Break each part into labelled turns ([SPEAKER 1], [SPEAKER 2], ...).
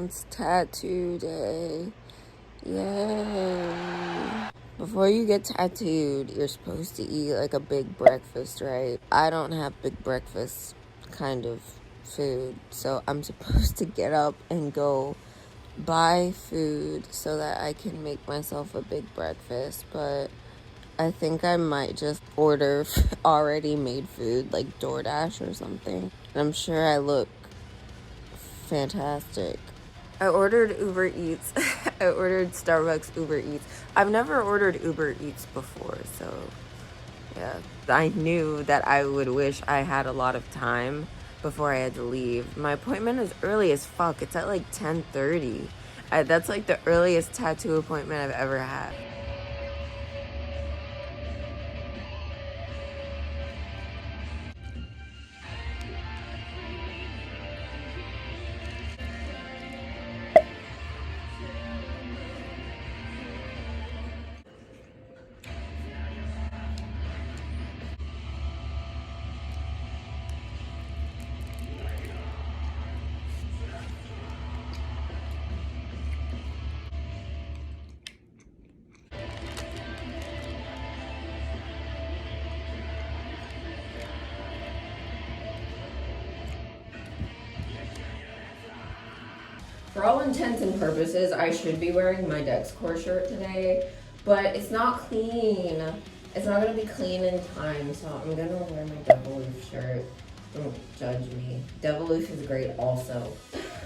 [SPEAKER 1] It's tattoo day. Yay. Before you get tattooed, you're supposed to eat like a big breakfast, right? I don't have big breakfast kind of food, so I'm supposed to get up and go buy food so that I can make myself a big breakfast, but I think I might just order already made food like DoorDash or something. I'm sure I look fantastic. I ordered Uber Eats. I ordered Starbucks Uber Eats. I've never ordered Uber Eats before, so yeah. I knew that I would wish I had a lot of time before I had to leave. My appointment is early as fuck. It's at like 10:30. That's like the earliest tattoo appointment I've ever had. For all intents and purposes, I should be wearing my Dexcore shirt today, but it's not clean. It's not gonna be clean in time, so I'm gonna wear my Deviloof shirt. Don't judge me. Deviloof is great also.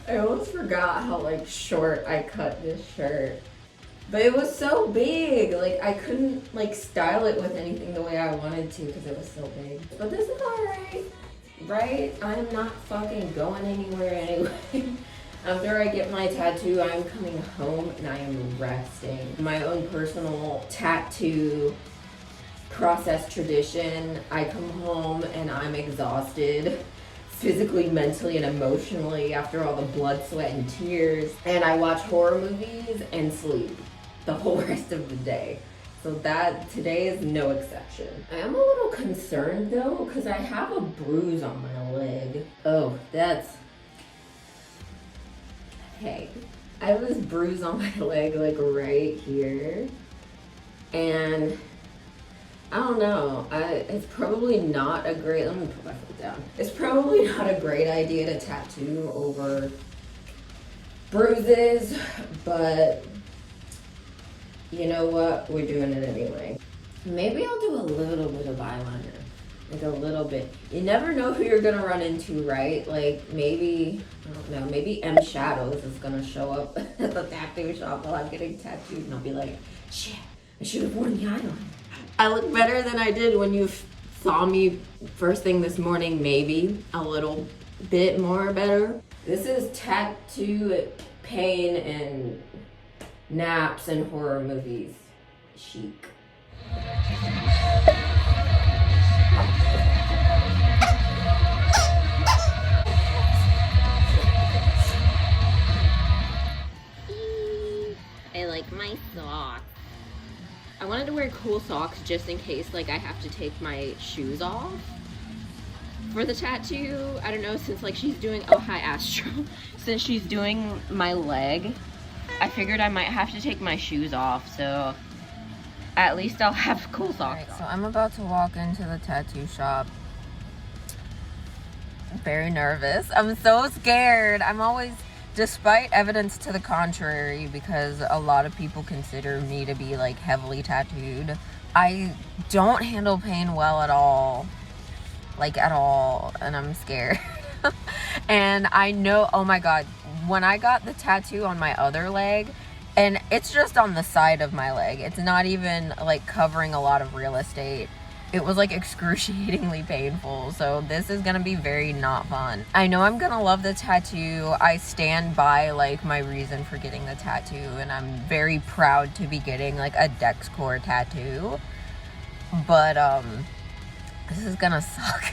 [SPEAKER 1] I almost forgot how like short I cut this shirt. But it was so big, like I couldn't like style it with anything the way I wanted to because it was so big. But this is alright, right? I'm not fucking going anywhere anyway. After I get my tattoo, I'm coming home and I am resting. My own personal tattoo process tradition. I come home and I'm exhausted physically, mentally, and emotionally after all the blood, sweat, and tears. And I watch horror movies and sleep the whole rest of the day. So that today is no exception. I am a little concerned though, because I have a bruise on my leg. Oh, that's... Hey, I have this bruise on my leg, like right here, and I don't know, it's probably not a great, let me put my foot down. It's probably not a great idea to tattoo over bruises, but you know what, we're doing it anyway. Maybe I'll do a little bit of eyeliner. Like a little bit. You never know who you're gonna run into, right? Like maybe, I don't know, maybe M Shadows is gonna show up at the tattoo shop while I'm getting tattooed and I'll be like, shit, I should have worn the eyeliner. I look better than I did when you saw me first thing this morning, maybe a little bit more better. This is tattoo pain and naps and horror movies chic. I like my socks. I wanted to wear cool socks just in case like I have to take my shoes off for the tattoo. I don't know, since like she's doing, oh hi Astro, since she's doing my leg, I figured I might have to take my shoes off, so at least I'll have cool socks. Right, so I'm about to walk into the tattoo shop. Very nervous. I'm so scared. I'm always, despite evidence to the contrary, because a lot of people consider me to be like heavily tattooed, I don't handle pain well at all. Like at all. And I'm scared. And I know, oh my god, when I got the tattoo on my other leg, and it's just on the side of my leg, it's not even like covering a lot of real estate, it was like excruciatingly painful. So this is gonna be very not fun. I know I'm gonna love the tattoo. I stand by like my reason for getting the tattoo, and I'm very proud to be getting like a Dexcore tattoo, but this is gonna suck.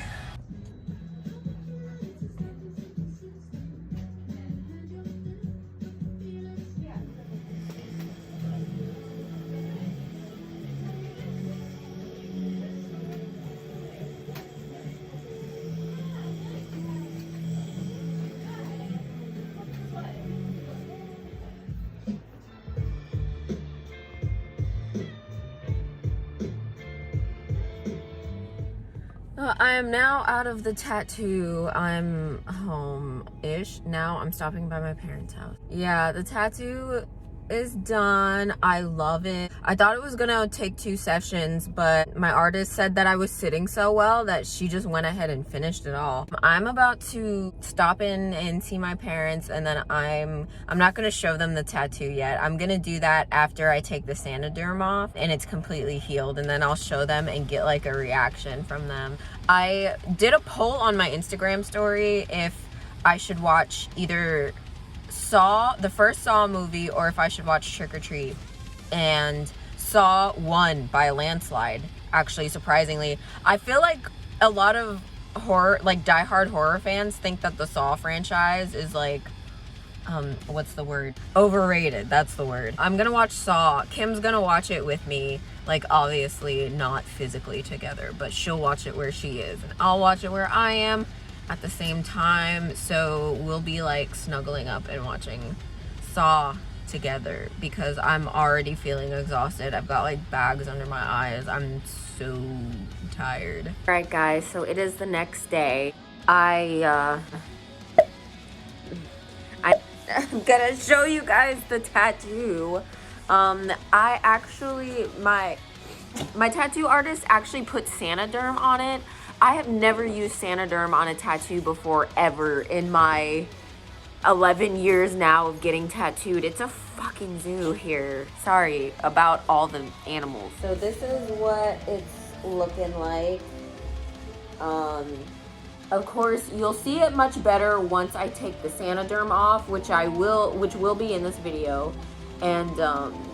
[SPEAKER 1] I am now out of the tattoo. I'm home-ish. Now I'm stopping by my parents' house. Yeah, the tattoo is done. I love it. I thought it was gonna take 2 sessions, but my artist said that I was sitting so well that she just went ahead and finished it all. I'm about to stop in and see my parents, and then I'm not gonna show them the tattoo yet. I'm gonna do that after I take the Sanoderm off and it's completely healed, and then I'll show them and get like a reaction from them. I did a poll on my Instagram story if I should watch either the first Saw movie or if I should watch Trick or Treat, and Saw won by a landslide, actually, surprisingly. I feel like a lot of horror, like diehard horror fans, think that the Saw franchise is like what's the word, overrated. That's the word. I'm gonna watch Saw. Kim's gonna watch it with me, like obviously not physically together, but she'll watch it where she is and I'll watch it where I am at the same time, so we'll be like snuggling up and watching Saw together because I'm already feeling exhausted. I've got like bags under my eyes. I'm so tired. All right guys, so it is the next day. I'm gonna show you guys the tattoo. I actually, my tattoo artist actually put Sanoderm on it. I have never used Sanoderm on a tattoo before, ever, in my 11 years now of getting tattooed. It's a fucking zoo here. Sorry about all the animals. So this is what it's looking like. Of course, you'll see it much better once I take the Sanoderm off, which will be in this video. And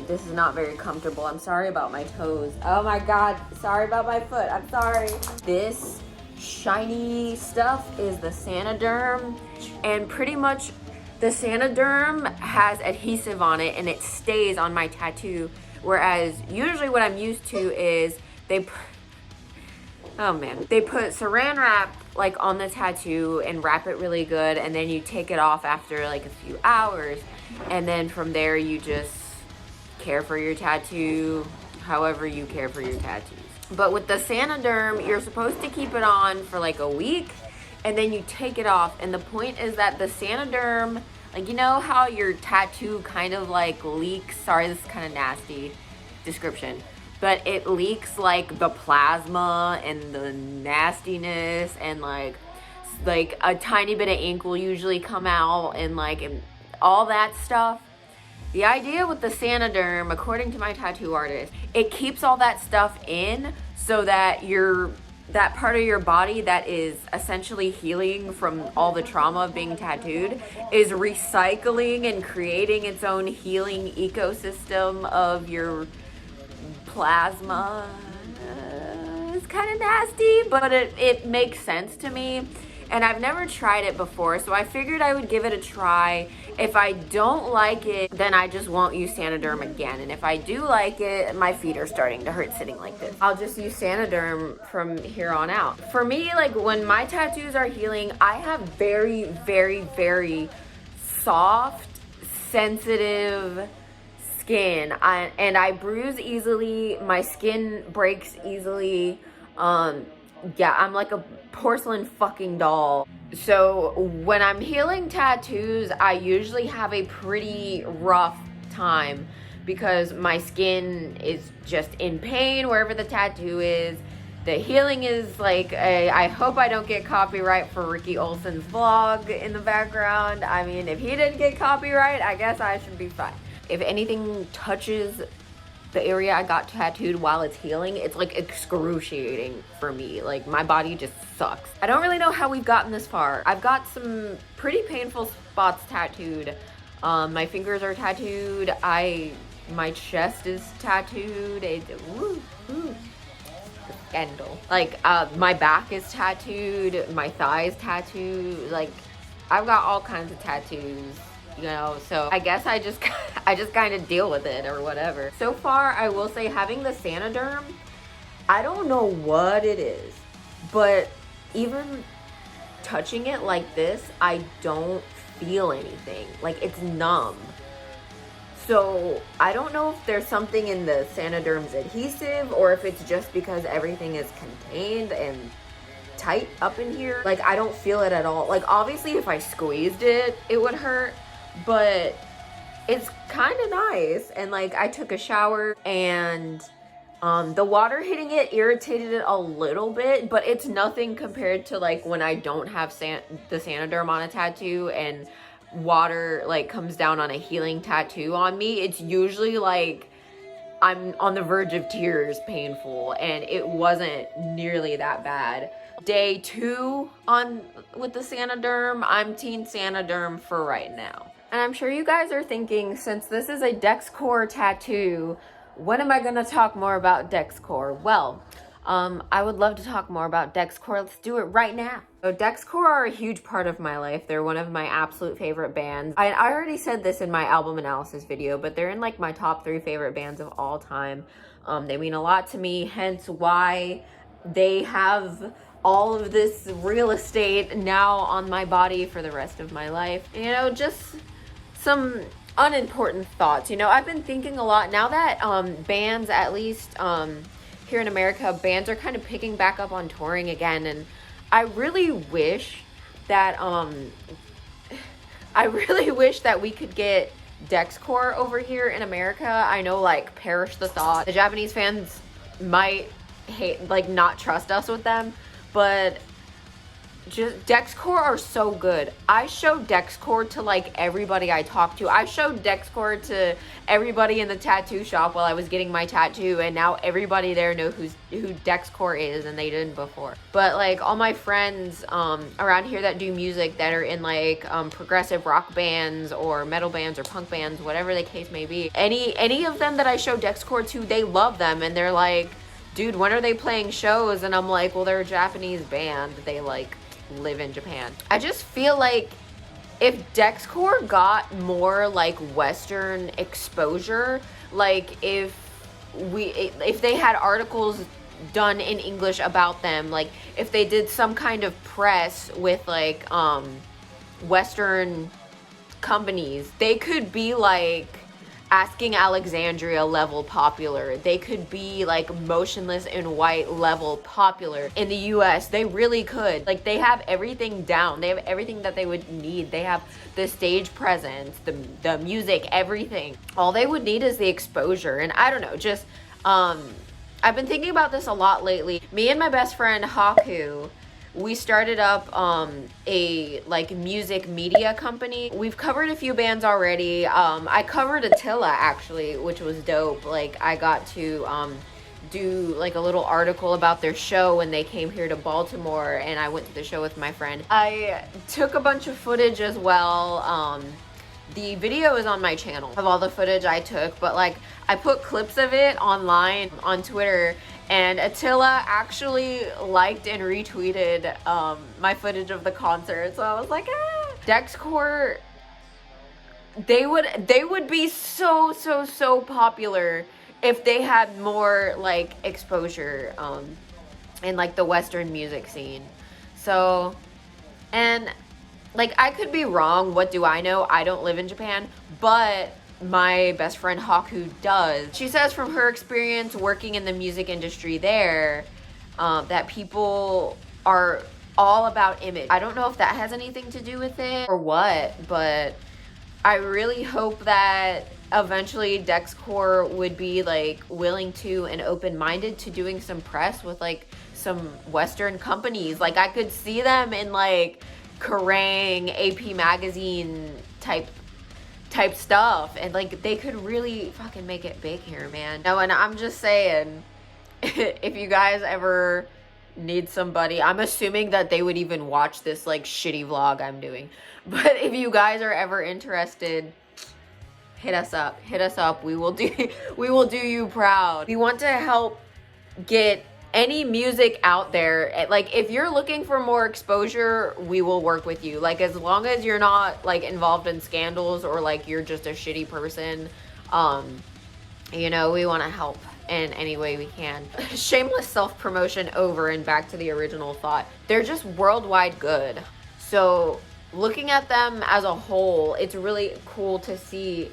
[SPEAKER 1] this is not very comfortable. I'm sorry about my toes. Oh my god, sorry about my foot. I'm sorry. This shiny stuff is the Sanoderm, and pretty much the Sanoderm has adhesive on it and it stays on my tattoo, whereas usually what I'm used to is they put saran wrap like on the tattoo and wrap it really good, and then you take it off after like a few hours, and then from there you just care for your tattoo however you care for your tattoos. But with the Sanoderm, you're supposed to keep it on for like a week and then you take it off, and the point is that the Sanoderm, like, you know how your tattoo kind of like leaks, sorry this is kind of nasty description, but it leaks like the plasma and the nastiness, and like a tiny bit of ink will usually come out, and all that stuff. The idea with the Sanoderm, according to my tattoo artist, it keeps all that stuff in so that that part of your body that is essentially healing from all the trauma of being tattooed is recycling and creating its own healing ecosystem of your plasma. It's kind of nasty, but it makes sense to me. And I've never tried it before, so I figured I would give it a try. If I don't like it, then I just won't use Sanoderm again. And if I do like it, my feet are starting to hurt sitting like this, I'll just use Sanoderm from here on out. For me, like when my tattoos are healing, I have very, very, very soft, sensitive skin. And I bruise easily, my skin breaks easily. Yeah, I'm like a porcelain fucking doll. So when I'm healing tattoos, I usually have a pretty rough time because my skin is just in pain wherever the tattoo is. The healing is like, I hope I don't get copyright for Ricky Olsen's vlog in the background. I mean, if he didn't get copyright, I guess I should be fine. If anything touches the area I got tattooed while it's healing, it's like excruciating for me. Like my body just sucks. I don't really know how we've gotten this far. I've got some pretty painful spots tattooed. My fingers are tattooed. My chest is tattooed. Scandal. Like my back is tattooed. My thighs tattooed. Like I've got all kinds of tattoos. You know, so I guess I just kind of deal with it or whatever. So far, I will say having the Sanoderm, I don't know what it is, but even touching it like this, I don't feel anything. Like it's numb. So I don't know if there's something in the Sanoderm's adhesive or if it's just because everything is contained and tight up in here. Like, I don't feel it at all. Like, obviously if I squeezed it, it would hurt, but it's kind of nice. And like, I took a shower and the water hitting it irritated it a little bit, but it's nothing compared to like when I don't have the Sanoderm on a tattoo and water like comes down on a healing tattoo on me. It's usually like I'm on the verge of tears, painful, and it wasn't nearly that bad. Day 2 with the Sanoderm, I'm Team Sanoderm for right now. And I'm sure you guys are thinking, since this is a Dexcore tattoo, when am I gonna talk more about Dexcore? Well, I would love to talk more about Dexcore. Let's do it right now. So Dexcore are a huge part of my life. They're one of my absolute favorite bands. I already said this in my album analysis video, but they're in like my top 3 favorite bands of all time. They mean a lot to me, hence why they have all of this real estate now on my body for the rest of my life. You know, just some unimportant thoughts. You know, I've been thinking a lot now that bands, at least here in America, bands are kind of picking back up on touring again, and I really wish that we could get Dexcore over here in America. I know, like, perish the thought. The Japanese fans might hate, like, not trust us with them, but just Dexcore are so good. I showed Dexcore to like everybody I talked to. I showed Dexcore to everybody in the tattoo shop while I was getting my tattoo, and now everybody there knows who Dexcore is, and they didn't before. But like all my friends around here that do music, that are in like progressive rock bands or metal bands or punk bands, whatever the case may be, any of them that I show Dexcore to, they love them, and they're like, dude, when are they playing shows? And I'm like, well, they're a Japanese band. They like live in Japan. I just feel like if Dexcore got more like Western exposure, like if they had articles done in English about them, like if they did some kind of press with like Western companies, they could be like Asking Alexandria level popular. They could be like Motionless in White level popular in the US. They really could. Like, they have everything down. They have everything that they would need. They have the stage presence, the music, everything. All they would need is the exposure. And I don't know, just I've been thinking about this a lot lately. Me and my best friend Haku, we started up a like music media company. We've covered a few bands already. I covered Attila actually, which was dope. Like, I got to do like a little article about their show when they came here to Baltimore, and I went to the show with my friend. I took a bunch of footage as well. The video is on my channel of all the footage I took, but like I put clips of it online on Twitter, and Attila actually liked and retweeted my footage of the concert. So I was like, ah. Dexcore, they would be so popular if they had more like exposure in like the Western music scene. So, and like, I could be wrong. What do I know? I don't live in Japan, but my best friend Haku does. She says from her experience working in the music industry there, that people are all about image. I don't know if that has anything to do with it or what, but I really hope that eventually Dexcore would be like willing to and open-minded to doing some press with like some Western companies. Like, I could see them in like Kerrang, AP Magazine type stuff, and like they could really fucking make it big here, man. No, and I'm just saying, if you guys ever need somebody, I'm assuming that they would even watch this like shitty vlog I'm doing, but if you guys are ever interested, hit us up. We will do you proud. We want to help get any music out there. Like, if you're looking for more exposure, we will work with you. Like, as long as you're not like involved in scandals or like you're just a shitty person, you know, we want to help in any way we can. Shameless self-promotion over, and back to the original thought. They're just worldwide good. So looking at them as a whole, it's really cool to see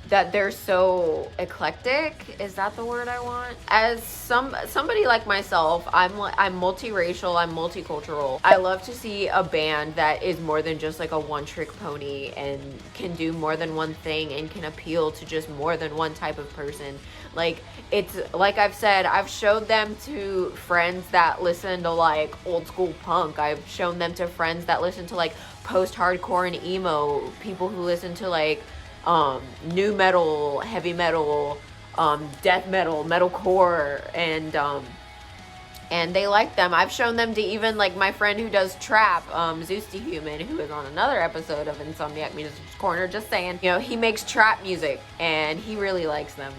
[SPEAKER 1] that they're so eclectic. Is that the word I want? As somebody like myself, I'm multiracial, I'm multicultural. I love to see a band that is more than just like a one-trick pony and can do more than one thing and can appeal to just more than one type of person. Like, it's like I've said, I've showed them to friends that listen to like old school punk. I've shown them to friends that listen to like post-hardcore and emo, people who listen to like new metal, heavy metal, death metal, metalcore, and they like them. I've shown them to even like my friend who does trap, Zeus the Human, who is on another episode of Insomniac Music's Corner, just saying, you know, he makes trap music and he really likes them.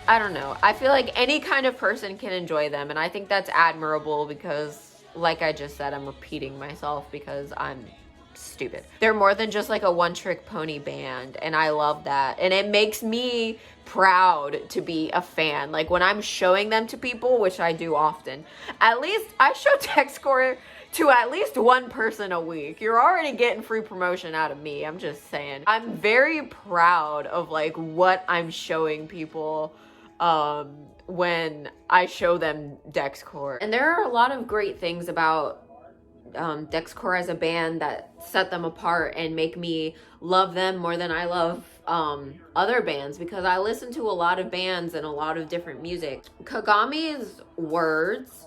[SPEAKER 1] I don't know, I feel like any kind of person can enjoy them, and I think that's admirable because, like I just said, I'm repeating myself because I'm stupid. They're more than just like a one-trick pony band, and I love that, and it makes me proud to be a fan. Like, when I'm showing them to people, which I do often, at least I show Dexcore to at least one person a week. You're already getting free promotion out of me, I'm just saying. I'm very proud of like what I'm showing people when I show them Dexcore. And there are a lot of great things about Dexcore as a band that set them apart and make me love them more than I love other bands, because I listen to a lot of bands and a lot of different music. Kagami's words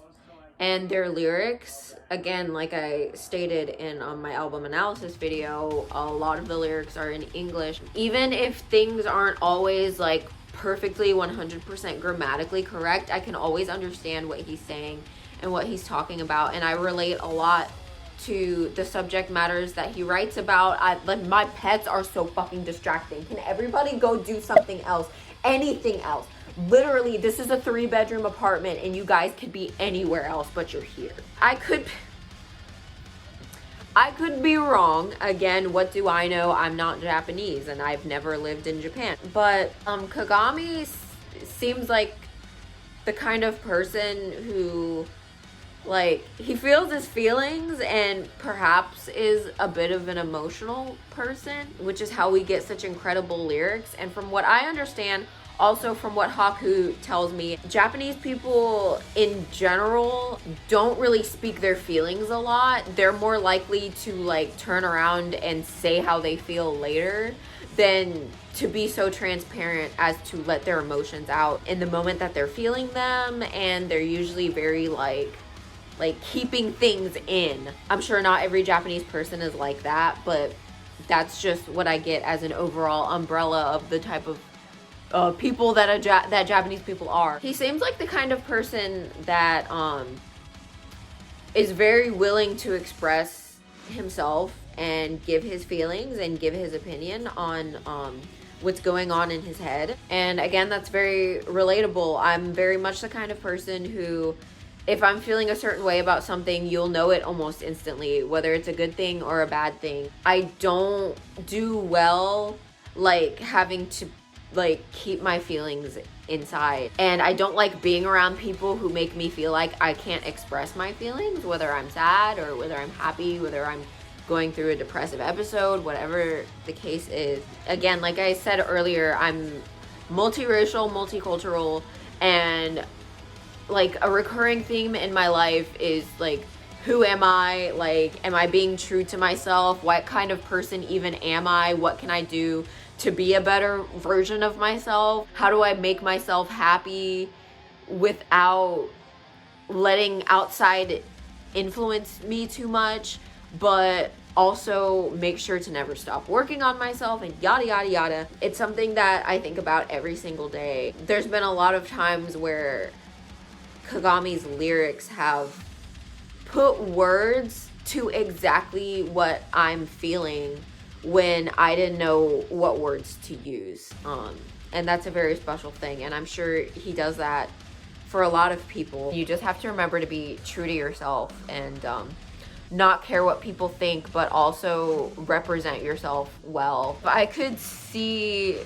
[SPEAKER 1] and their lyrics, again, like I stated in my album analysis video, a lot of the lyrics are in English. Even if things aren't always like perfectly 100% grammatically correct, I can always understand what he's saying and what he's talking about, and I relate a lot to the subject matters that he writes about. Like, my pets are so fucking distracting. Can everybody go do something else? Anything else? Literally, this is a 3-bedroom apartment and you guys could be anywhere else, but you're here. I could be wrong. Again, what do I know? I'm not Japanese and I've never lived in Japan. But Kagami seems like the kind of person who, like, he feels his feelings and perhaps is a bit of an emotional person, which is how we get such incredible lyrics. And from what I understand, also from what Haku tells me, Japanese people in general don't really speak their feelings a lot. They're more likely to like turn around and say how they feel later than to be so transparent as to let their emotions out in the moment that they're feeling them. And they're usually very like keeping things in. I'm sure not every Japanese person is like that, but that's just what I get as an overall umbrella of the type of people that that Japanese people are. He seems like the kind of person that is very willing to express himself and give his feelings and give his opinion on what's going on in his head. And again, that's very relatable. I'm very much the kind of person who, if I'm feeling a certain way about something, you'll know it almost instantly, whether it's a good thing or a bad thing. I don't do well like having to like keep my feelings inside, and I don't like being around people who make me feel like I can't express my feelings, whether I'm sad or whether I'm happy, whether I'm going through a depressive episode, whatever the case is. Again, like I said earlier, I'm multiracial, multicultural, and like a recurring theme in my life is like, who am I? Like, am I being true to myself? What kind of person even am I? What can I do to be a better version of myself? How do I make myself happy without letting outside influence me too much, but also make sure to never stop working on myself, and yada yada yada. It's something that I think about every single day. There's been a lot of times where Kagami's lyrics have put words to exactly what I'm feeling when I didn't know what words to use. And that's a very special thing, and I'm sure he does that for a lot of people. You just have to remember to be true to yourself and not care what people think, but also represent yourself well. If I could see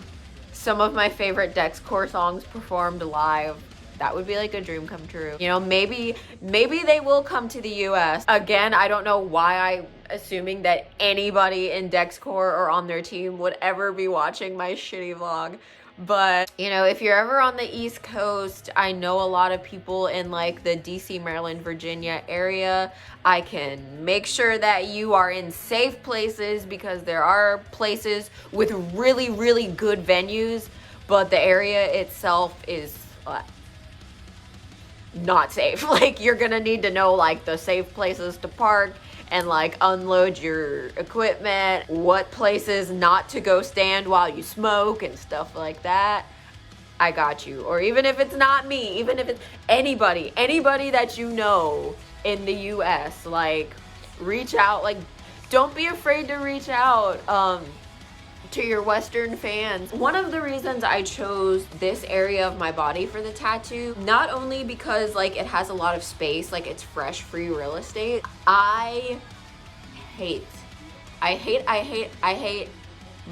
[SPEAKER 1] some of my favorite Dexcore songs performed live, that would be like a dream come true. You know, maybe they will come to the US. Again, I don't know why assuming that anybody in Dexcore or on their team would ever be watching my shitty vlog. But, you know, if you're ever on the East Coast, I know a lot of people in like the DC, Maryland, Virginia area. I can make sure that you are in safe places, because there are places with really, really good venues, but the area itself is not safe. Like, you're gonna need to know like the safe places to park and like unload your equipment, what places not to go stand while you smoke and stuff like that. I got you. Or even if it's not me, even if it's anybody that you know in the US, like, reach out. Like, don't be afraid to reach out to your Western fans. One of the reasons I chose this area of my body for the tattoo, not only because like it has a lot of space, like it's fresh, free real estate. I hate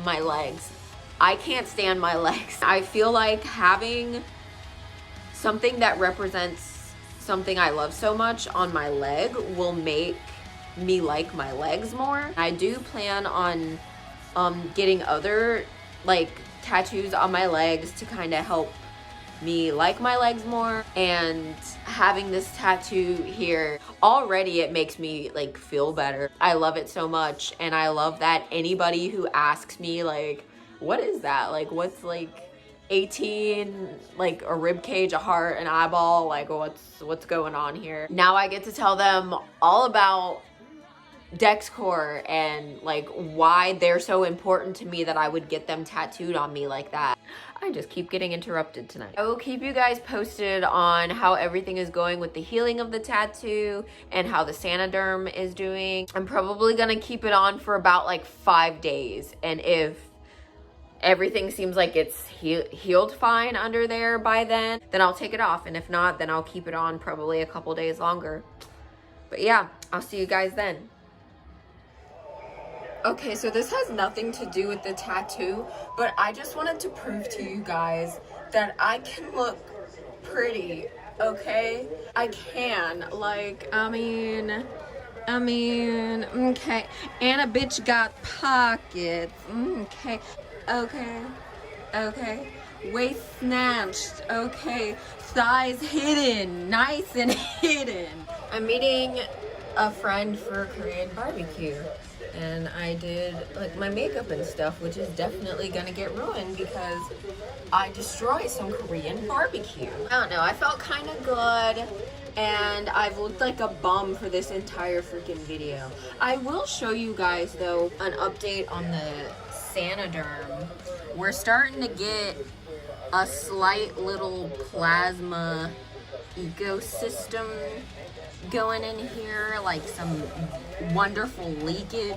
[SPEAKER 1] my legs. I can't stand my legs. I feel like having something that represents something I love so much on my leg will make me like my legs more. I do plan on getting other like tattoos on my legs to kind of help me like my legs more, and having this tattoo here already, it makes me like feel better. I love it so much, and I love that anybody who asks me like, what is that, like what's like 18, like a rib cage, a heart, an eyeball, like what's going on here, now I get to tell them all about Dexcore and like why they're so important to me that I would get them tattooed on me like that. I just keep getting interrupted tonight. I will keep you guys posted on how everything is going with the healing of the tattoo and how the Sanoderm is doing. I'm probably gonna keep it on for about like 5 days, and if everything seems like it's healed fine under there by then I'll take it off, and if not, then I'll keep it on probably a couple days longer. But yeah, I'll see you guys then. Okay, so this has nothing to do with the tattoo, but I just wanted to prove to you guys that I can look pretty, okay? I can, like, I mean, okay. And a bitch got pockets, okay. Waist snatched, okay. Thighs hidden, nice and hidden. I'm meeting a friend for a Korean barbecue, and I did like my makeup and stuff, which is definitely gonna get ruined because I destroy some Korean barbecue. I don't know, I felt kind of good, and I've looked like a bum for this entire freaking video. I will show you guys though an update on the Sanoderm. We're starting to get a slight little plasma ecosystem going in here, like some wonderful leakage.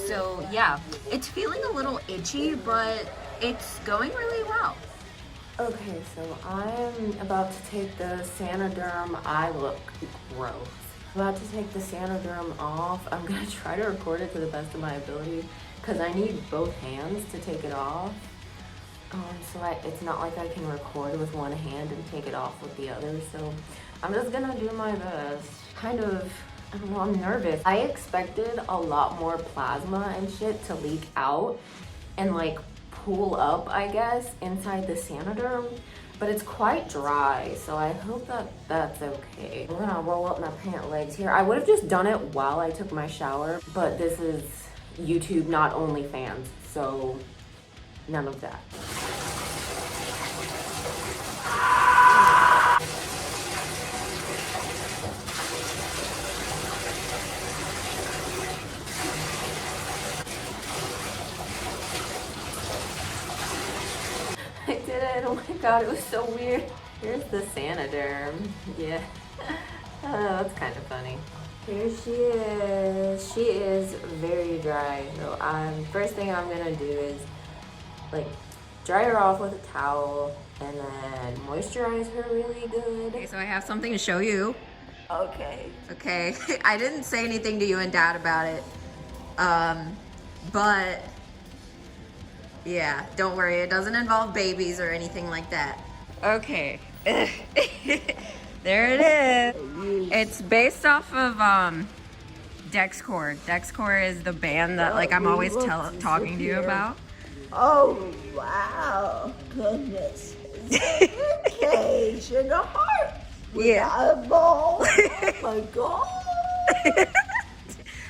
[SPEAKER 1] So yeah, it's feeling a little itchy, but it's going really well. Okay, so I'm about to take the Sanoderm. I look gross. I'm about to take the Sanoderm off. I'm gonna try to record it to the best of my ability because I need both hands to take it off. So it's not like I can record with one hand and take it off with the other. So I'm just gonna do my best. Kind of, I don't know, I'm nervous. I expected a lot more plasma and shit to leak out and like pool up, I guess, inside the Sanoderm, but it's quite dry, so I hope that that's okay. I'm gonna roll up my pant legs here. I would have just done it while I took my shower, but this is YouTube, not OnlyFans, so none of that. I did it, oh my god, it was so weird. Here's the Sanoderm, yeah. Oh, that's kind of funny. Here she is. She is very dry, so first thing I'm gonna do is like dry her off with a towel and then moisturize her really good. Okay, so I have something to show you. Okay. I didn't say anything to you and Dad about it, but yeah, don't worry, it doesn't involve babies or anything like that. Okay. There it is. It's based off of Dexcore. Dexcore is the band that like I'm always talking to you about.
[SPEAKER 2] Oh, wow. Goodness. Cage and a heart.
[SPEAKER 1] Yeah.
[SPEAKER 2] A ball. Oh, my God.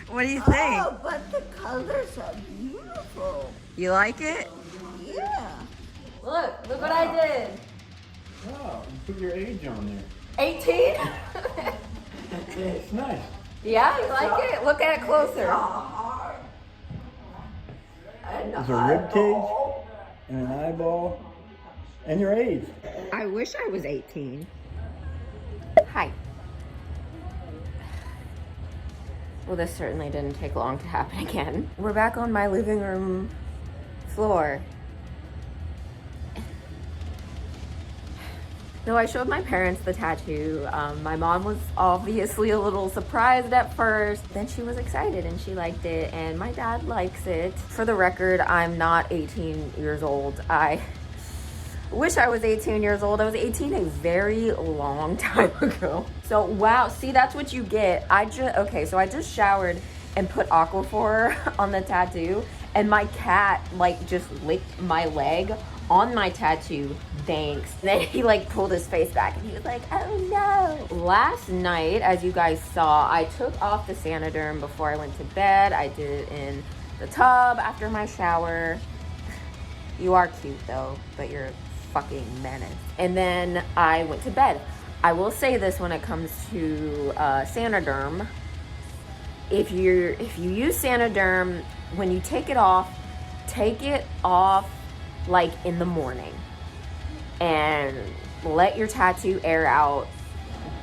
[SPEAKER 1] What do you think?
[SPEAKER 2] Oh, but the colors are beautiful.
[SPEAKER 1] You like it?
[SPEAKER 2] Yeah.
[SPEAKER 1] Look what I did.
[SPEAKER 3] Wow, you put your age on there.
[SPEAKER 1] 18?
[SPEAKER 3] It's nice.
[SPEAKER 1] Yeah, you like it? Look at it closer.
[SPEAKER 3] There's a rib cage and an eyeball and your age.
[SPEAKER 1] I wish I was 18. Hi. Well, this certainly didn't take long to happen again. We're back on my living room floor. No, I showed my parents the tattoo. My mom was obviously a little surprised at first. Then she was excited and she liked it, and my dad likes it. For the record, I'm not 18 years old. I wish I was 18 years old. I was 18 a very long time ago. So, wow, see, that's what you get. So I just showered and put Aquaphor on the tattoo, and my cat, like, just licked my leg on my tattoo. Thanks. And then he like pulled his face back and he was like, oh no. Last night, as you guys saw, I took off the Sanoderm before I went to bed. I did it in the tub after my shower. You are cute though, but you're a fucking menace. And then I went to bed. I will say this when it comes to Sanoderm. If you use Sanoderm, when you take it off like in the morning and let your tattoo air out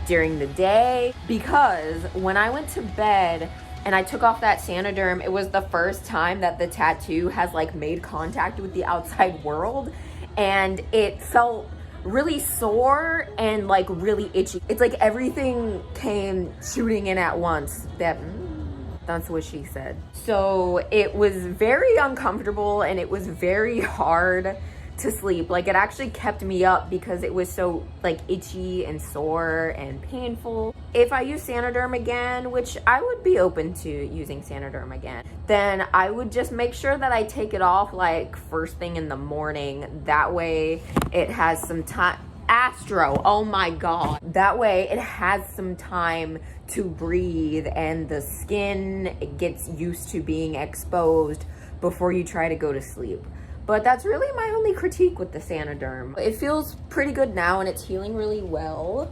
[SPEAKER 1] during the day, because when I went to bed and I took off that Sanoderm, it was the first time that the tattoo has like made contact with the outside world, and it felt really sore and like really itchy. It's like everything came shooting in at once. That's what she said. So it was very uncomfortable and it was very hard to sleep. Like, it actually kept me up because it was so like itchy and sore and painful. If I use Sanoderm again, which I would be open to using Sanoderm again, then I would just make sure that I take it off like first thing in the morning. That way it has some time. Astro, oh my god. That way it has some time to breathe and the skin gets used to being exposed before you try to go to sleep. But that's really my only critique with the Sanoderm. It feels pretty good now and it's healing really well.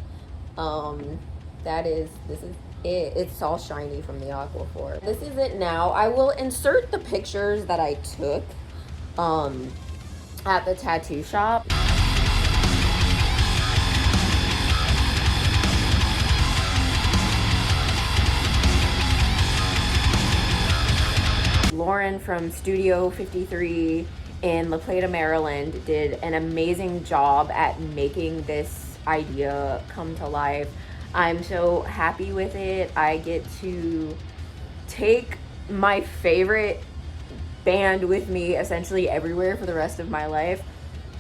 [SPEAKER 1] This is it. It's all shiny from the Aquaphor. This is it now. I will insert the pictures that I took at the tattoo shop. Lauren from Studio 53 in La Plata, Maryland did an amazing job at making this idea come to life. I'm so happy with it. I get to take my favorite band with me essentially everywhere for the rest of my life.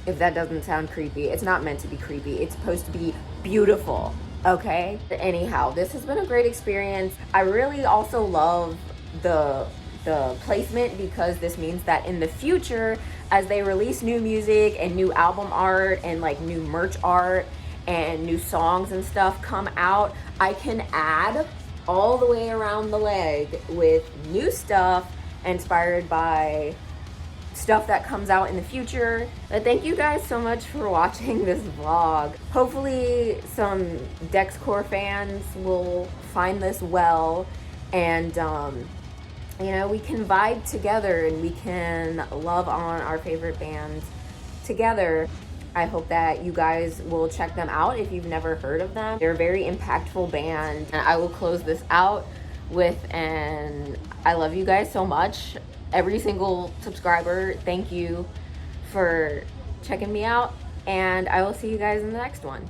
[SPEAKER 1] If that doesn't sound creepy, it's not meant to be creepy. It's supposed to be beautiful, okay? Anyhow, this has been a great experience. I really also love the placement, because this means that in the future, as they release new music and new album art and like new merch art and new songs and stuff come out, I can add all the way around the leg with new stuff inspired by stuff that comes out in the future. But thank you guys so much for watching this vlog. Hopefully some Dexcore fans will find this well, and you know, we can vibe together and we can love on our favorite bands together. I hope that you guys will check them out if you've never heard of them. They're a very impactful band. And I will close this out with an I love you guys so much. Every single subscriber, thank you for checking me out. And I will see you guys in the next one.